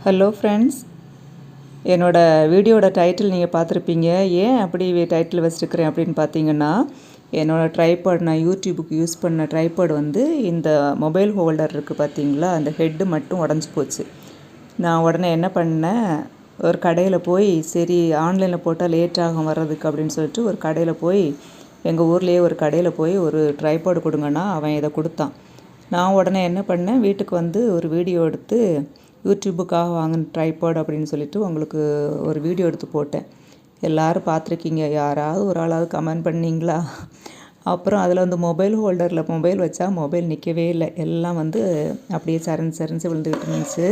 Hello friends, என்னோடய வீடியோட title நீங்கள் பார்த்துருப்பீங்க. ஏன் அப்படி டைட்டில் வச்சுருக்கிறேன் அப்படின்னு பார்த்தீங்கன்னா, என்னோடய ட்ரைபாட் நான் யூடியூபுக்கு யூஸ் பண்ண ட்ரைபாட் வந்து இந்த மொபைல் ஹோல்டர் இருக்குது பார்த்தீங்களா, அந்த ஹெட்டு மட்டும் உடஞ்சி போச்சு. நான் உடனே என்ன பண்ணேன், ஒரு கடையில் போய் சரி ஆன்லைனில் போட்டால் லேட் ஆகும் வர்றதுக்கு அப்படின்னு சொல்லிட்டு ஒரு கடையில் போய் எங்கள் ஊர்லேயே ஒரு கடையில் போய் ஒரு ட்ரைபாட் கொடுங்கன்னா அவன் இதை கொடுத்தான். நான் உடனே என்ன பண்ணேன், வீட்டுக்கு வந்து ஒரு வீடியோ எடுத்து யூடியூபுக்காக வாங்கின ட்ரைபாட் அப்படின்னு சொல்லிட்டு உங்களுக்கு ஒரு வீடியோ எடுத்து போட்டேன். எல்லோரும் பார்த்துருக்கீங்க. யாராவது ஒரு ஆளாவது கமெண்ட் பண்ணிங்களா? அப்புறம் அதில் வந்து மொபைல் ஹோல்டரில் மொபைல் வச்சா மொபைல் நிற்கவே இல்லை. எல்லாம் வந்து அப்படியே சரிஞ்சு விழுந்துக்கிட்டு இருந்துச்சு.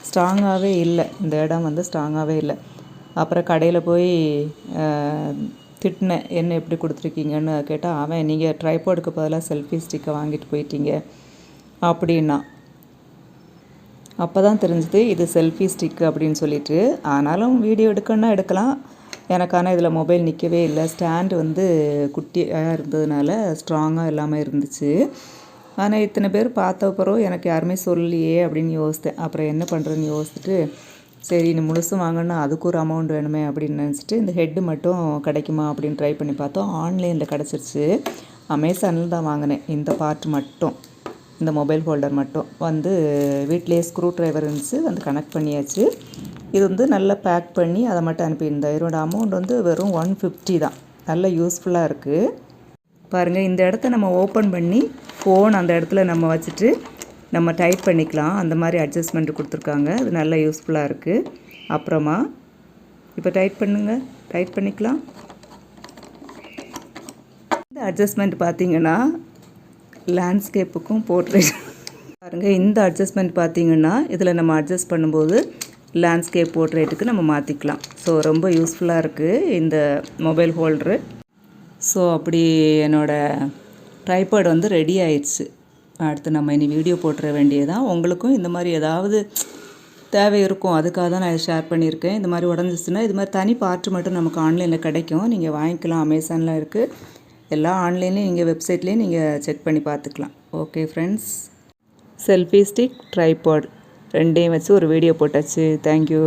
ஸ்ட்ராங்காகவே இல்லை, இந்த இடம் வந்து ஸ்ட்ராங்காகவே இல்லை. அப்புறம் கடையில் போய் திட்டினேன், என்ன எப்படி கொடுத்துருக்கீங்கன்னு கேட்டால், அவன் நீங்கள் ட்ரைபாடுக்கு பதிலாக செல்ஃபி ஸ்டிக்கை வாங்கிட்டு போயிட்டீங்க அப்படின்னா. அப்போ தான் தெரிஞ்சுது இது செல்ஃபி ஸ்டிக்கு அப்படின்னு சொல்லிட்டு. ஆனாலும் வீடியோ எடுக்கணுன்னா எடுக்கலாம். எனக்கான இதில் மொபைல் நிற்கவே இல்லை. ஸ்டாண்டு வந்து குட்டியாக இருந்ததுனால ஸ்ட்ராங்காக இல்லாமல் இருந்துச்சு. ஆனால் இத்தனை பேர் பார்த்த பிறகு எனக்கு யாருமே சொல்லலையே அப்படின்னு யோசித்தேன். அப்புறம் என்ன பண்ணுறதுன்னு யோசிச்சுட்டு, சரி நீ முழுசும் வாங்கினா அதுக்கு ஒரு அமௌண்ட் வேணுமே அப்படின்னு நினச்சிட்டு இந்த ஹெட்டு மட்டும் கிடைக்குமா அப்படின்னு ட்ரை பண்ணி பார்த்தோம். ஆன்லைனில் கிடச்சிருச்சு. அமேசானில் தான் வாங்கினேன். இந்த பார்ட் மட்டும், இந்த மொபைல் ஹோல்டர் மட்டும் வந்து வீட்டிலேயே ஸ்க்ரூ ட்ரைவர் இருந்துச்சு, வந்து கனெக்ட் பண்ணியாச்சு. இது வந்து நல்லா பேக் பண்ணி அதை மட்டும் அனுப்பியிருந்தேன். இதோட அமௌண்ட் வந்து வெறும் 150 தான். நல்ல யூஸ்ஃபுல்லாக இருக்குது பாருங்கள். இந்த இடத்த நம்ம ஓப்பன் பண்ணி ஃபோன் அந்த இடத்துல நம்ம வச்சுட்டு நம்ம டைட் பண்ணிக்கலாம். அந்த மாதிரி அட்ஜஸ்ட்மெண்ட் கொடுத்துருக்காங்க. அது நல்ல யூஸ்ஃபுல்லாக இருக்குது. அப்புறமா இப்போ டைட் பண்ணிக்கலாம். இந்த அட்ஜஸ்ட்மெண்ட் பார்த்திங்கன்னா லேண்ட்ஸ்கேப்புக்கும் போர்ட்ரேட் பாருங்கள். இந்த அட்ஜஸ்ட்மெண்ட் பார்த்திங்கன்னா இதில் நம்ம அட்ஜஸ்ட் பண்ணும்போது லேண்ட்ஸ்கேப் போர்ட்ரேட்டுக்கு நம்ம மாற்றிக்கலாம். ஸோ ரொம்ப யூஸ்ஃபுல்லாக இருக்குது இந்த மொபைல் ஹோல்டரு. ஸோ அப்படி என்னோடய ட்ரைபாட் வந்து ரெடி ஆயிடுச்சு. அடுத்து நம்ம இனி வீடியோ போட்டுற வேண்டியதான். உங்களுக்கும் இந்த மாதிரி ஏதாவது தேவை இருக்கும், அதுக்காக தான் நான் ஷேர் பண்ணியிருக்கேன். இந்த மாதிரி உடஞ்சிச்சுன்னா இது மாதிரி தனி பார்ட்டு மட்டும் நமக்கு ஆன்லைனில் கிடைக்கும். நீங்கள் வாங்கிக்கலாம். அமேசானில் இருக்குது. எல்லா ஆன்லைன்லேயும் நீங்கள் வெப்சைட்லேயும் நீங்கள் செக் பண்ணி பார்த்துக்கலாம். Okay friends, selfie stick tripod ரெண்டையும் வச்சு ஒரு வீடியோ போட்டாச்சு. தேங்க்யூ.